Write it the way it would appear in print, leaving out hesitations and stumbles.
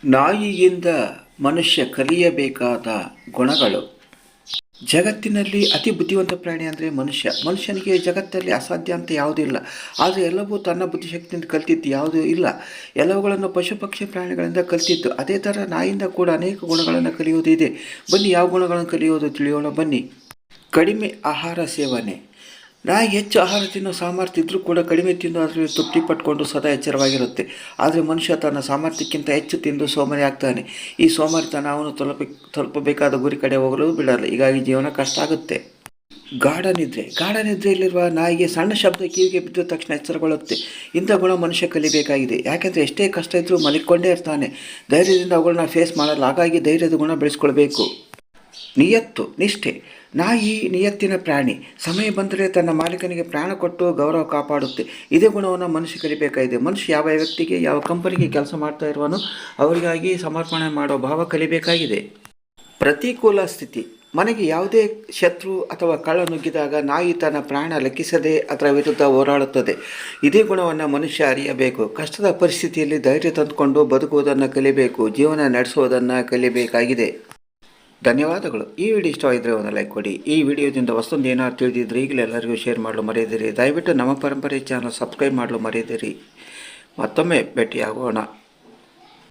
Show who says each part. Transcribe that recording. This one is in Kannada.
Speaker 1: ನಾಯಿಯಿಂದ ಮನುಷ್ಯ ಕಲಿಯಬೇಕಾದ ಗುಣಗಳು. ಜಗತ್ತಿನಲ್ಲಿ ಅತಿ ಬುದ್ಧಿವಂತ ಪ್ರಾಣಿ ಅಂದರೆ ಮನುಷ್ಯನಿಗೆ ಜಗತ್ತಲ್ಲಿ ಅಸಾಧ್ಯ ಅಂತ ಯಾವುದೂ ಇಲ್ಲ. ಆದರೆ ಎಲ್ಲವೂ ತನ್ನ ಬುದ್ಧಿಶಕ್ತಿಯಿಂದ ಕಲಿತಿದ್ದು ಯಾವುದೂ ಇಲ್ಲ. ಎಲ್ಲವುಗಳನ್ನು ಪಶು ಪಕ್ಷಿ ಪ್ರಾಣಿಗಳಿಂದ ಕಲಿತಿತ್ತು. ಅದೇ ಥರ ನಾಯಿಯಿಂದ ಕೂಡ ಅನೇಕ ಗುಣಗಳನ್ನು ಕಲಿಯುವುದು ಇದೆ. ಬನ್ನಿ, ಯಾವ ಗುಣಗಳನ್ನು ಕಲಿಯೋದು ತಿಳಿಯೋಣ ಬನ್ನಿ. ಕಡಿಮೆ ಆಹಾರ ಸೇವನೆ. ನಾಯಿ ಹೆಚ್ಚು ಆಹಾರ ತಿನ್ನೋ ಸಾಮರ್ಥ್ಯ ಇದ್ದರೂ ಕೂಡ ಕಡಿಮೆ ತಿಂದು ಅದರಲ್ಲಿ ತೃಪ್ತಿ ಪಟ್ಕೊಂಡು ಸದಾ ಎಚ್ಚರವಾಗಿರುತ್ತೆ. ಆದರೆ ಮನುಷ್ಯ ತನ್ನ ಸಾಮರ್ಥ್ಯಕ್ಕಿಂತ ಹೆಚ್ಚು ತಿಂದು ಸೋಮಾರಿ ಆಗ್ತಾನೆ. ಈ ಸೋಮಾರಿತನ ಅವನು ತಲುಪಬೇಕಾದ ಗುರಿ ಕಡೆ ಹೋಗಲು ಬಿಡಲ್ಲ. ಹೀಗಾಗಿ ಜೀವನ ಕಷ್ಟ ಆಗುತ್ತೆ. ಗಾಢ ನಿದ್ರೆಯಲ್ಲಿರುವ ನಾಯಿಗೆ ಸಣ್ಣ ಶಬ್ದ ಕಿವಿಗೆ ಬಿದ್ದ ತಕ್ಷಣ ಎಚ್ಚರಗೊಳ್ಳುತ್ತೆ. ಇಂಥ ಗುಣ ಮನುಷ್ಯ ಕಲಿಬೇಕಾಗಿದೆ. ಯಾಕೆಂದರೆ ಎಷ್ಟೇ ಕಷ್ಟ ಇದ್ದರೂ ಮಲಿಕೊಂಡೇ ಇರ್ತಾನೆ. ಧೈರ್ಯದಿಂದ ಅವುಗಳನ್ನ ಫೇಸ್ ಮಾಡಲ್ಲ. ಹಾಗಾಗಿ ಧೈರ್ಯದ ಗುಣ ಬೆಳೆಸ್ಕೊಳ್ಬೇಕು. ನಿಷ್ಠೆ. ನಾಯಿ ನಿಯತ್ತಿನ ಪ್ರಾಣಿ. ಸಮಯ ಬಂದರೆ ತನ್ನ ಮಾಲೀಕನಿಗೆ ಪ್ರಾಣ ಕೊಟ್ಟು ಗೌರವ ಕಾಪಾಡುತ್ತೆ. ಇದೇ ಗುಣವನ್ನು ಮನುಷ್ಯ ಕಲಿಬೇಕಾಗಿದೆ. ಮನುಷ್ಯ ಯಾವ ವ್ಯಕ್ತಿಗೆ, ಯಾವ ಕಂಪನಿಗೆ ಕೆಲಸ ಮಾಡ್ತಾ ಇರುವನೋ ಅವರಿಗಾಗಿ ಸಮರ್ಪಣೆ ಮಾಡೋ ಭಾವ ಕಲಿಬೇಕಾಗಿದೆ. ಪ್ರತಿಕೂಲ ಸ್ಥಿತಿ. ಮನೆಗೆ ಯಾವುದೇ ಶತ್ರು ಅಥವಾ ಕಳ್ಳ ನುಗ್ಗಿದಾಗ ನಾಯಿ ತನ್ನ ಪ್ರಾಣ ಲೆಕ್ಕಿಸದೆ ಅದರ ವಿರುದ್ಧ ಹೋರಾಡುತ್ತದೆ. ಇದೇ ಗುಣವನ್ನು ಮನುಷ್ಯ ಅರಿಯಬೇಕು. ಕಷ್ಟದ ಪರಿಸ್ಥಿತಿಯಲ್ಲಿ ಧೈರ್ಯ ತಂದುಕೊಂಡು ಬದುಕುವುದನ್ನು ಕಲಿಬೇಕು. ಜೀವನ ನಡೆಸುವುದನ್ನು ಕಲಿಬೇಕಾಗಿದೆ. ಧನ್ಯವಾದಗಳು. ಈ ವಿಡಿಯೋ ಇಷ್ಟವಾಗಿದ್ದರೆ ಒಂದು ಲೈಕ್ ಕೊಡಿ. ಈ ವಿಡಿಯೋದಿಂದ ವಸ್ತುಂದು ಏನಾದ್ರು ತಿಳಿದಿದ್ರೆ ಈಗಲೇ ಎಲ್ಲರಿಗೂ ಶೇರ್ ಮಾಡಲು ಮರೆಯದಿರಿ. ದಯವಿಟ್ಟು ನಮ್ಮ ಪರಂಪರೆ ಚಾನಲ್ ಸಬ್ಸ್ಕ್ರೈಬ್ ಮಾಡಲು ಮರೆಯದಿರಿ. ಮತ್ತೊಮ್ಮೆ ಭೇಟಿಯಾಗೋಣ.